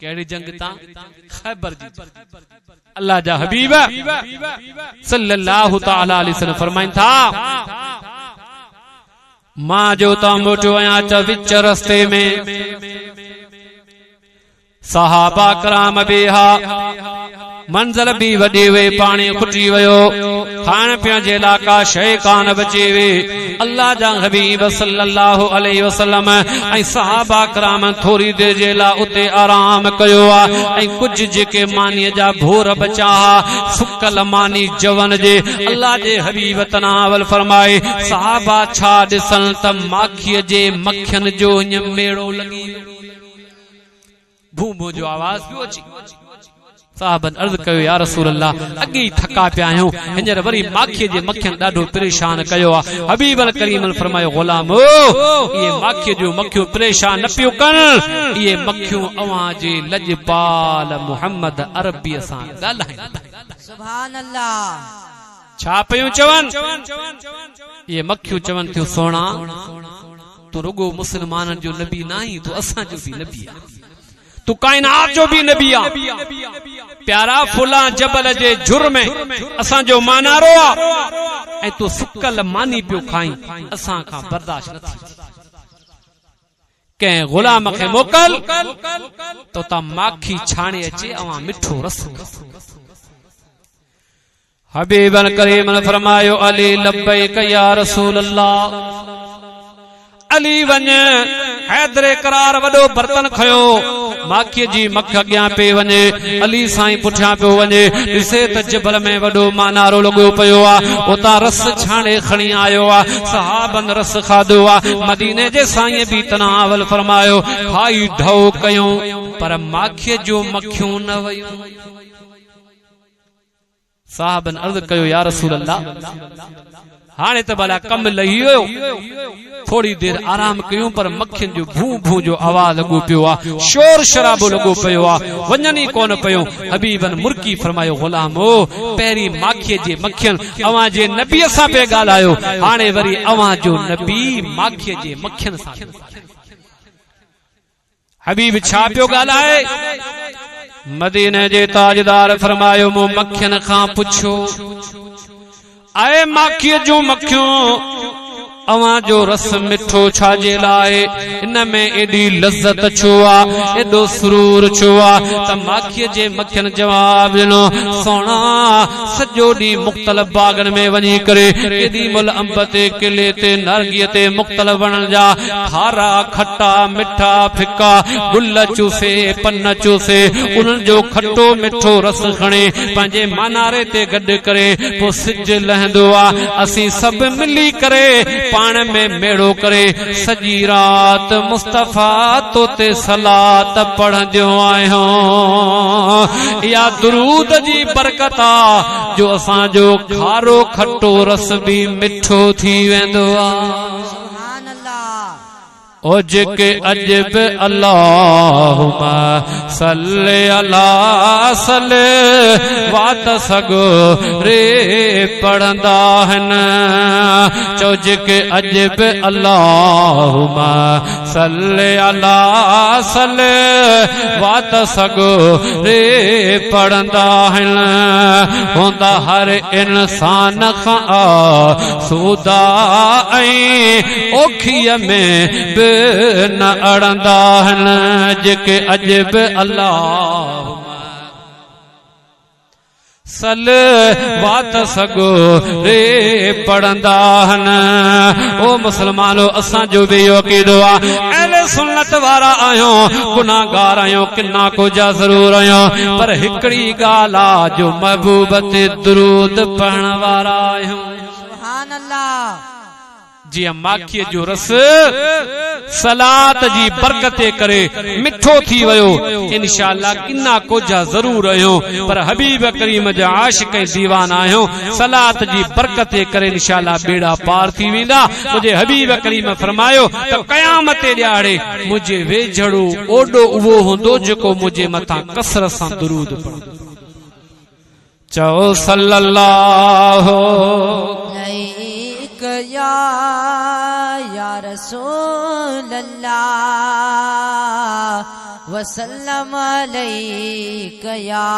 केड़ी जंग ता खैबर जी अल्लाह जा हबीब सल्लल्लाहु तआला अलैहि वसल्लम फरमाइन था मां जो ता मोटो आया च विच रस्ते में सहाबा कराम बेहा मंज़िल भी वडी वे पानी खुटी वयो खान पिया जे लाका शय कान बचे वे अल्लाह जा हबीब सल्लल्लाहु अलैहि वसल्लम ऐ सहाबा कराम थोड़ी देर जे ला उते आराम कयो आ ऐ कुछ जेके मानी जा भोर बचा सुकल मानी जवन जे अल्लाह जे हबीब तनावल फरमाए सहाबा छा दिसन त माखी जे मक्खन जो मेड़ो लगी भूमो जो आवाज पियो अची साहबन अर्ज कयो या रसूल अल्लाह अगे थका पिया आहियूं हिंजर वरी माखी जे मक्खियन ॾाढो परेशान कयो आ हबीब अल करीम फरमायो गुलामो ये माखी जो मक्खियूं परेशान न पियो कन ये मक्खियूं अवां जे लजपाल मोहम्मद अरबी सां ॻाल्हाइन सुभान अल्लाह छा पियो चवन ये मक्खियूं चवन थियूं सोना तू रुगो मुसलमानन जो नबी नहीं तू असां जो भी नबी आ तू कायनात जो भी नबी आ प्यारा फुला जबल जे जुर्म असां जो मानारो आ ऐ तू सुकल मानी पियो खाई असां खां बर्दाश्त न थी के गुलाम खे मोकल तो ता माखी छाणे अचे अवा मिठो रस हबीब करीम ने फरमायो अली लब्बैक या रसूल अल्लाह अली वञ हैदर करार वडो बर्तन खयो माखी जी मख अॻियां पे वञे अली साईं पुठियां पियो वञे ॾिसे त जबल में वॾो मानारो लॻो पियो आ उतां रस छाणे खणी आयो आ सहाबन रस खाधो आ मदीने जे साईं बि तनावल फरमायो खाई ढो कयूं पर माखीअ जो मखियूं न वयूं साहबन अर्ज कयो या रसूल अल्लाह हाणे त भला कम लही वियो थोड़ी देर आराम कयूं पर मक्खिन जो भू भू जो आवाज लगो पियो आ शोर शराबो लगो पियो आ वञनी कोन पियो हबीबन मुर्की फरमायो गुलामो पहिरी माखीअ जे मक्खिन अवां जे नबी सां पे ॻाल्हायो हाणे वरी अवां जो नबी माखीअ जे मक्खिन सां हबीब छा पियो ॻाल्हाए मदीने जे ताजदार फरमायो मो मक्खिन खां पुछो आए माखीअ जो मक्खियूं अवां जो रस मिठो छाजे लाए इन में एडी लज्जत छो आ एडो सुरूर छो आ त माखीअ जे मक्खियन जवाब ॾिनो सोना सॼो ॾींहुं मुख़्तलिफ़ बागन में वञी करे केॾी महिल अंब ते किले ते नारंगीअ ते मुख़्तलिफ़ वणन जा खारा खट्टा मिठा फिका गुल चूसे पन चूसे उन्हनि जो खट्टो मिठो रस खणे पंहिंजे मानारे ते गॾु करे पोइ सिज लहंदो आ असीं सभु मिली करे पाण में मेड़ो करे सजी रात मुस्तफा तो ते सलात पढ़ंदियो आहियूं या दुरूद जी बरकता जो असां जो खारो खट्टो रस भी मिठो थी वेंदो आ सुभान अल्लाह ओ जेके अजब अल्लाहुम्मा सल्ले अला सल्ले वात सगो रे पढ़ंदा हन चो जेके अजब अल्लाहुम्मा सल्ले अला सल्ले वात सगो रे पढ़ंदा हन होंदा हर इंसान खां सूदा ऐं ओखीअ में न अड़ंदा हन जेके अजब अल्लाह सल वात सगो रे पढ़ंदा हन ओ मुसलमानो असां जो भी इहो अक़ीदो आ अहले सुन्नत वारा आहियूं गुनाहगार आहियूं किना को जा ज़रूर आहियूं पर हिकड़ी ॻाल्हि आ जो महबूब ते दुरूद पढ़ण वारा आहियूं सुभान अल्लाह जी माखीअ जो रस सलात जी बरकते करे मिठो थी वयो इंशाअल्लाह किना कोजा जरूर आहियूं पर हबीब करीम जा आशिक ऐं दीवाना आहियूं सलात जी बरकते करे इंशाअल्लाह बेड़ा पार थी वेंदा मुझे हबीब करीम फरमायो त क़यामत ॾियारे मुझे वेझड़ो ओडो उहो हूंदो जेको मुझे मथा कसरत सां दुरूद पढ़ंदो चओ सल्लल्लाहु या रसूल अल्लाह वसल्लम अलैका या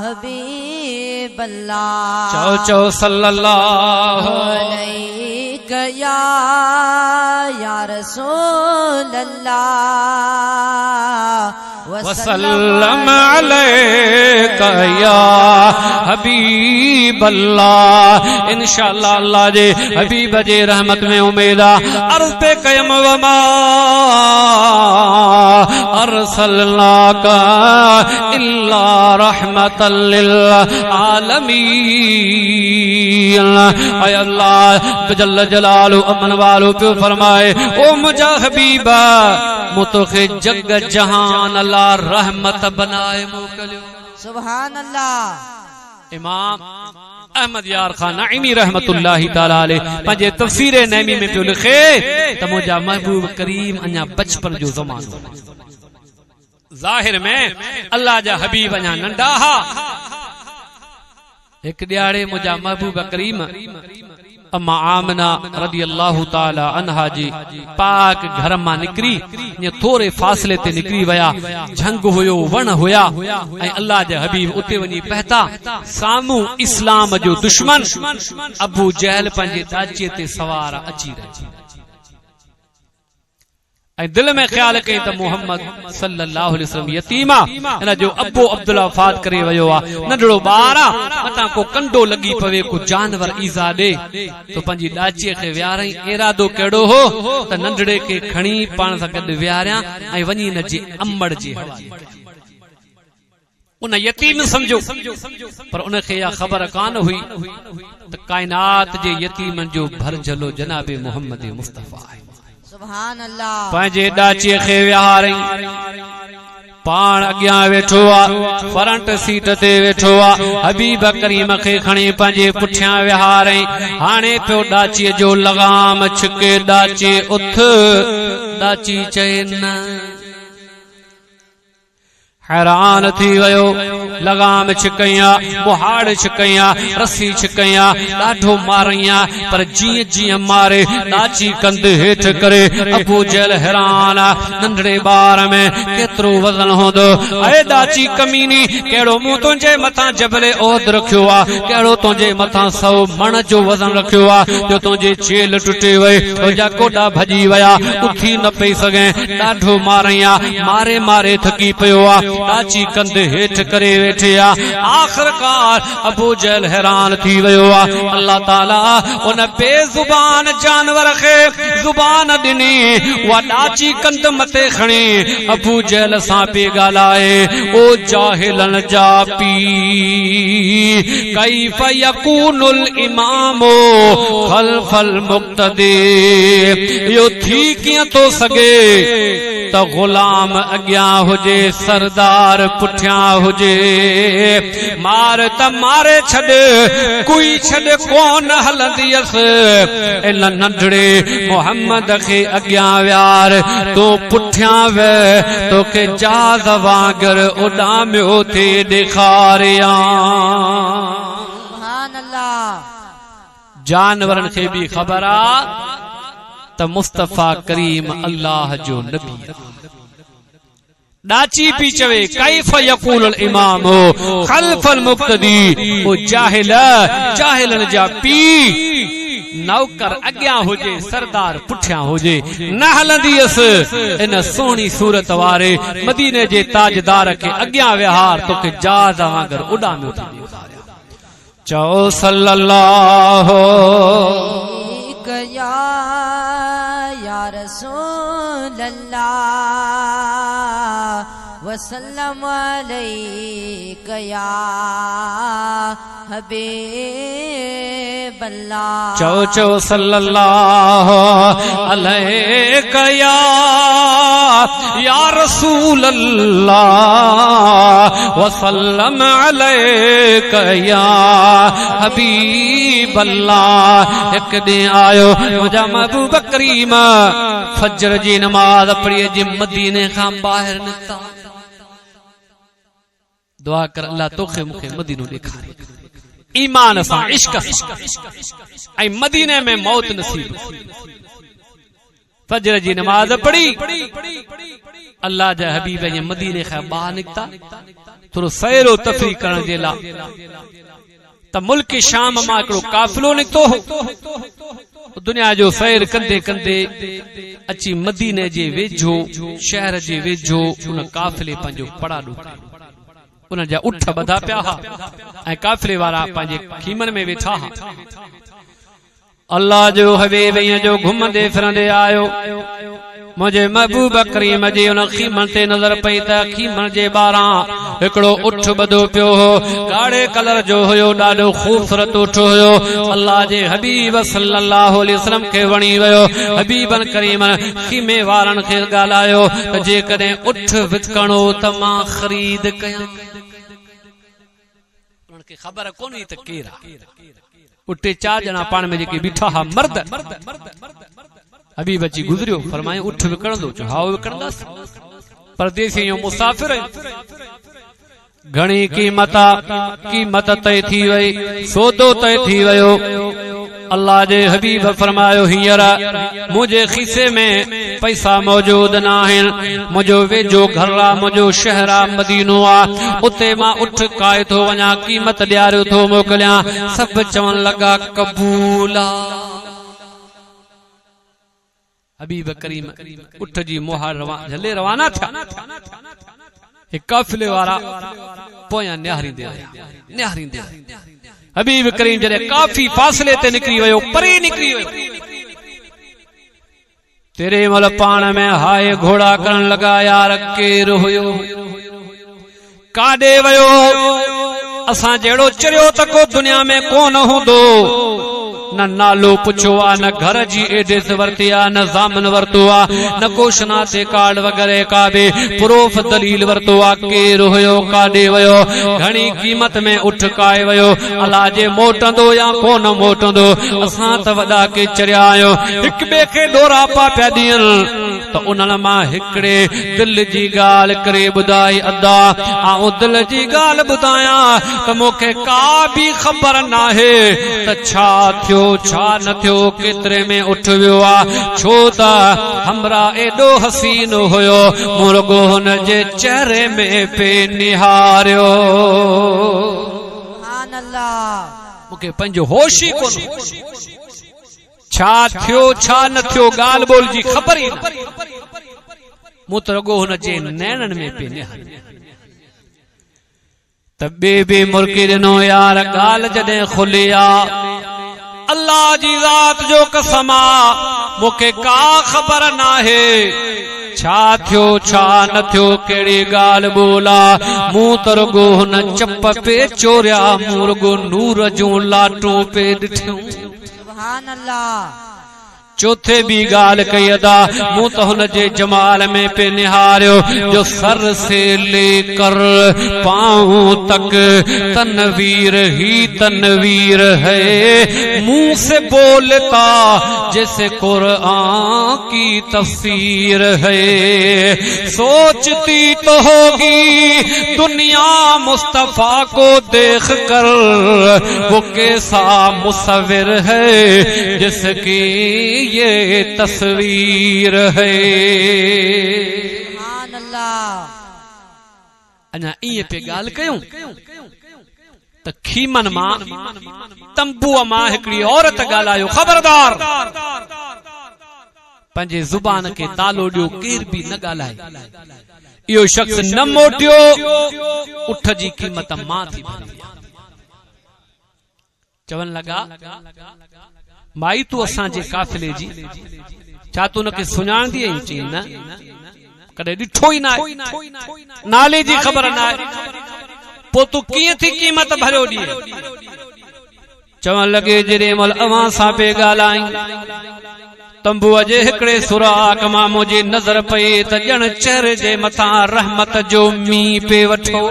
हबीब अल्लाह। चौ चौ सल्लल्लाहु अलैका या रसूल अल्लाह। वसल्लम अलैका या हबीब अल्लाह। इंशाअल्लाह अल्लाह जे हबीब जे रहमत में उम्मीदा अर्ज़ पे कयम वमा अरसलनाका इल्ला रहमतल लिल आलमीन। ऐ अल्लाह जल्ल जलालु अमन वालो पे फरमाए ओ मुझा हबीबा मुतोखे जग जहान अल्लाह रहमत बनाए मोकलियो। सुभान अल्लाह। इमाम अहमद यार खान नईमी रहमतुल्लाहि ताला अलैह पंहिंजे तफसीर नईमी में पियो लिखे त मुंहिंजा महबूब करीम अञा बचपन जो ज़मानो। ज़ाहिर में अल्लाह जा हबीब अञा नंढा हा। एक ॾियारे मुंहिंजा महबूब करीम अम्मा आमना रदी अल्लाह ताला अन्हा जी पाक घर मां निकरी ने थोड़े फासले ते निकरी वया। झंग हुयो, वण हुया ऐं अल्लाह जा हबीब उते वञी पहता। सामू इस्लाम जो दुश्मन अबू जहल पंहिंजे दाचीअ ते सवार अची रही ऐं दिल में ख्याल कई त मोहम्मद सल्लल्लाहु अलैहि वसल्लम यतीमा इन जो अबो अब्दुल्ला वफ़ात करे वयो आ। नंढड़ो ॿार आ, मथां को कंडो लगी पवे, को जानवर ईज़ा ॾे तो पंहिंजी ॾाचीअ खे विहारई। इरादो कहिड़ो हो त नंढड़े खे खणी पाण सां गॾु विहारियां ऐं वञी हिन जे अम्बड़ जे हवाले उन यतीम समझो। पर उनखे इहा ख़बर कान हुई त काइनात जे यतीमनि जो भरजलो जनाबे मोहम्मद मुस्तफ़ा आहे। सुभान अल्लाह। पंहिंजे ॾाचीअ खे विहारई, पाण अॻियां वेठो आ, फ्रंट सीट ते वेठो आ। हबीब करीम खे खणी पंहिंजे पुठियां विहारई। हाणे पियो ॾाचीअ जो लगाम छिके, ॾाची उथ। ॾाची चए न। हैरान थी वयो। लगाम छिकैया, मुहाड़ छिकैया, रस्सी छिकैया, ॾाढो मारैया। पर जीअं जीअं मारे ॾाची कंध हेठि करे अबू जहल हैरान। नंढड़े ॿार में केतिरो वज़न हूंदो। अरे ॾाची कमीनी, कहिड़ो मूं तुंहिंजे मथां जबल ओहद रखियो आ, कहिड़ो तुंहिंजे मथां 100 मण जो वज़न रखियो आ जो तुंहिंजे चेल टुटे वई, तुंहिंजा कोॾा भॼी विया, उथी न पई सघे। ॾाढो मारैया, मारे मारे थकी पियो आ। ॾाची कंध हेठि करे वेठे आ। आख़िरकार अबू जहल हैरान थी वियो आ। अल्लाह ताला उन बेज़ुबान जानवर खे ज़ुबान ॾिनी। उहा ॾाची कंध मथे खणी अबू जहल सां पे ॻाल्हाए। ओ जाहिलन जा पी, कैफ़ यकूनुल इमामो ख़ल्फ़ल मुक़्तदी। इहो थी कीअं थो सघे त ग़ुलाम अॻियां हुजे, सरदार पुठियां हुजे। मार त मारे छॾ, कोई छॾ कोन हलंदीअसि। इन नंढड़े मोहम्मद खे अॻियां विहार, तूं पुठियां वे, तोखे जहाज़ वांगर उॾामियो थे ॾेखारियां। सुभान अल्लाह। जानवरनि खे बि ख़बर आ त मुस्तफ़ा करीम अल्लाह जो नबी। ॾाची पी चवे कैफ़ यकूनुल इमाम ख़ल्फ़ल मुक़्तदी। ओ जाहिल, जाहिलन जा पी, नौकर अॻियां हुजे, सरदार पुठियां हुजे, न हलंदीअसि। इन सोणी सूरत वारे मदीने जे ताजदार खे अॻियां विहार, तोखे जहाज़ वांगर उॾामियो थी ॾेखारियां। चओ सल्लल्लाहु या रसूल अल्लाह। वसल्लम अलैका या हबीब अल्लाह। चौ चौ सल्लल्लाहु अलैका या रसूल अल्लाह। वसल्लम अलैका या हबीब अल्लाह। एक ॾींहुं आयो मुंहिंजा महबूब करीम फजर जी नमाज़ पढ़ी जी मदीने खां ॿाहिरि निकिता। दुआ कर अल्लाह तोखे मूंखे मदीनो ॾेखारे, ईमान सां, इश्क सां, ऐं मदीने में मौत नसीब। फजर जी नमाज पढ़ी अल्लाह जा हबीब जे मदीने खां ॿाहिरि निकिता थोरो सैरो तफरी करण जे लाइ त मुल्क शाम मां हिकिड़ो काफ़िलो निकितो दुनिया जो सैर कंदे कंदे अची मदीने जे वेझो शहर जे वेझो उन काफ़िले पंहिंजो पड़ा ॾुकियो उन जा उठ ॿधा पिया हुआ ऐं काफ़िले वारा पंहिंजे खीमन में वेठा हुआ अल्लाह जो हबीब जो घुमंदे फिरंदे आयो मुझे महबूब करीम जी उन खीमन ते नजर पई त खीमन जे ॿाहिरां हिकिड़ो उठ ॿधो पियो हो ॻाढ़े कलर जो हुयो ॾाढो ख़ूबसूरत उठ हुयो अल्लाह जे हबीब सल्लल्लाहु अलैहि वसल्लम खे वणी वियो हबीबन करीमन खीमे वारनि खे ॻाल्हायो त जेकॾहिं उठ विकिणो त मां ख़रीद कयां उन्हनि खे ख़बर कोन हुई त केरु आहे उते 4 ॼणा पाण में जेके बीठा हा मर्द हबीब अची गुज़रियो फरमाए उठ विकणंदो चयो हा विकणंदासीं परदेसी मुसाफ़िर घणी कीमत तय थी वई सौदो तय थी वियो अल्लाह जे हबीब फरमायो हींअर मुंहिंजे खीसे में पैसा मौजूद न आहिनि मुंहिंजो वेझो घर आहे मुंहिंजो शहर आहे मदीनो आहे उते मां उठ काए थो वञा कीमत ॾियारियो थो मोकिलियां सभु चवण लॻा क़बूल हबीब करीम उठ जी मोहर झले रवाना थिया काफ़िले वारा पोयां निहारींदे हबीब करीम जॾहिं काफ़ी फासले ते निकिरी वियो परे निकिरी वियो तेरे महिल पाण में हाय घोड़ा करण लॻा यार केरु हुयो काॾे वियो असां जहिड़ो चरियो त को दुनिया में कोन हूंदो न नालो पुछो आ न घर जी एड्रेस वरती आ न ज़ामन वरतो आ न को शनाख़्ती कार्ड वग़ैरह का बि प्रूफ दलील वरतो आ केरु हुयो काॾे वियो घणी कीमत में उठ काए वियो अल्लाह जे मोटंदो या कोन मोटंदो असां त वॾा के चरिया आहियूं हिक ॿिए खे ॾोरा पिया ॾियनि त उन्हनि मां हिकिड़े दिल जी ॻाल्हि करे ॿुधाई अदा ऐं दिल जी ॻाल्हि ॿुधायां त मूंखे का बि ख़बर नाहे त छा थियो छा न थियो केतिरे में उठ वियो आ छो त हमरा एॾो हसीन हुयो मुर्गो हुन जे चेहरे में पे निहारियो सुभान अल्लाह मूंखे पंहिंजो होश ई कोन छा थियो छा न थियो ॻाल्हि ॿोल जी ख़बर ई न मूं त रुॻो हुन जे नैणनि में पे निहारियो त ॿे मुर्गी ॾिनो यार ॻाल्हि जॾहिं खुली आ अल्लाह जी ज़ात जो कसम आ मूंखे का ख़बर नाहे छा थियो छा न थियो कहिड़ी ॻाल्हि ॿोला मूं त रुॻो हुन चप पे चोरिया मूं रुॻो नूर जूं लाटूं पे ॾिठियूं सुभान अल्लाह चौथे भी गाल कई अदा मुंह तो हुन जे जमाल में पे निहारियो जो सर से लेकर पांव तक तनवीर ही तनवीर है मुंह से बोलता जैसे कुरान की तफसीर है सोचती तो होगी दुनिया मुस्तफा को देख कर वो कैसा मुसव्विर है जिसकी ये तस्वीर है सुभान अल्लाह अना इए पे गाल कयूं त खीमन मां तंबूअ मां हिकड़ी औरत ॻाल्हायो खबरदार पंहिंजे ज़ुबान खे तालो ॾियो केर बि न ॻाल्हाए इहो शख्स न मोटियो उठ जी क़ीमत मां थी भरंदी चवण लॻा माई तू असांजे काफ़िले जी छा तू उनखे सुञाणंदी आहीं चई न कॾहिं ॾिठो ई न आहे नाले जी ख़बर न आहे पोइ तूं कीअं थी क़ीमत भरियो ॾीए चवण लॻे जेॾे महिल अवां सां पे ॻाल्हाई तंबूअ जे हिकिड़े सुराख मां मुंहिंजी नज़र पई त ॼण चेहरे जे मथां रहमत जो मींहुं पे वठो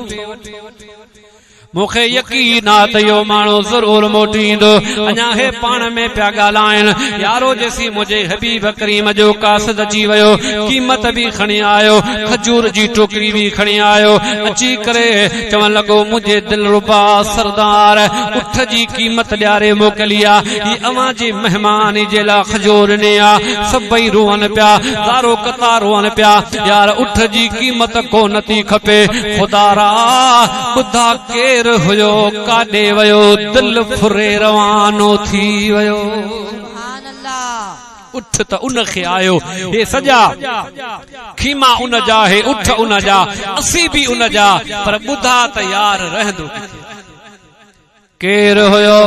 मूंखे यकीन आहे त इहो माण्हू ज़रूर मोटी ईंदो। अञा हे पाण में पिया ॻाल्हाइनि, यारो जेसी मुंहिंजे हबीब करीम जो कासिद अची वियो, क़ीमत बि खणी आयो, खजूर जी टोकरी बि खणी आयो, अची करे चवण लॻो मुंहिंजे दिलरुबा सरदार उठ जी क़ीमत ॾियारे मोकिली आहे, ही अवां जे महिमान जे लाइ खजूर ॾिनी आहे। सभई रोअनि पिया, ज़ारो कतार रोअनि पिया, यार उठ जी क़ीमत कोन थी खपे। ख़ुदा रा ॿुधा केर हुयो, काॾे वियो, दिल फुरे रवानो थी वियो। सुभान अल्लाह। उठ त उन खे आयो, हे सॼा खीमा उन जा, हे उठ उन जा, असी भी उन जा, पर ॿुधा त यार रहंदो केर हुयो?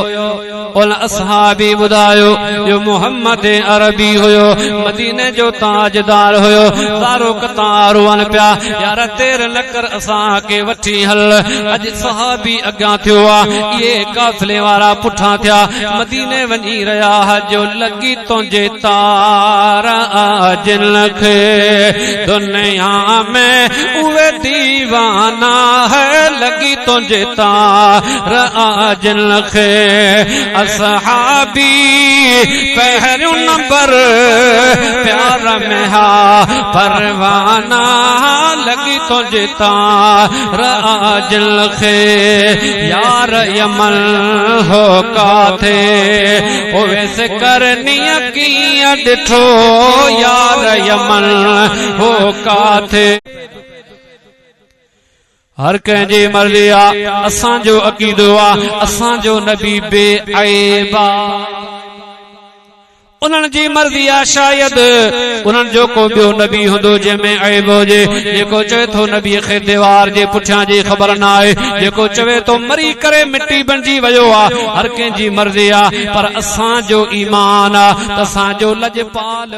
उन असहाबी ॿुधायो जो मोहम्मद अरबी हुयो, मदीने जो ताजदार हुयो। ज़ारो कतार वञ पिया, यार देर न कर असां के वठी हल। अॼु सहाबी अॻियां थियो आहे, इहे काफ़िले वारा पुठा थिया, मदीने वञी रहिया। जो लॻी तुंहिंजे तार जिन खे दुनिया में उहे दीवाना है, लॻी तुंहिंजे तार जिन खे असहाबी पहिरियों नंबर प्यार में हा परवाना, लॻी तुंहिंजे तार जिन खे। यार यमन हो काथे वैसे करनी कीअं ॾिठो, यार यमन हो काथे। हर कंहिंजी मर्ज़ी आहे, असांजो अक़ीदो आहे असांजो नबी बेअइब आहे। उन्हनि जी मर्ज़ी आहे, शायदि उन्हनि जो को ॿियो नबी हूंदो जंहिंमें अइब हुजे। जेको चवे थो नबीअ खे दीवार जे पुठियां जी ख़बर न आहे, जेको चवे थो मरी करे मिटी बणिजी वियो आहे, हर कंहिंजी मर्ज़ी आहे। पर असांजो ईमान आहे त असांजो लजपाल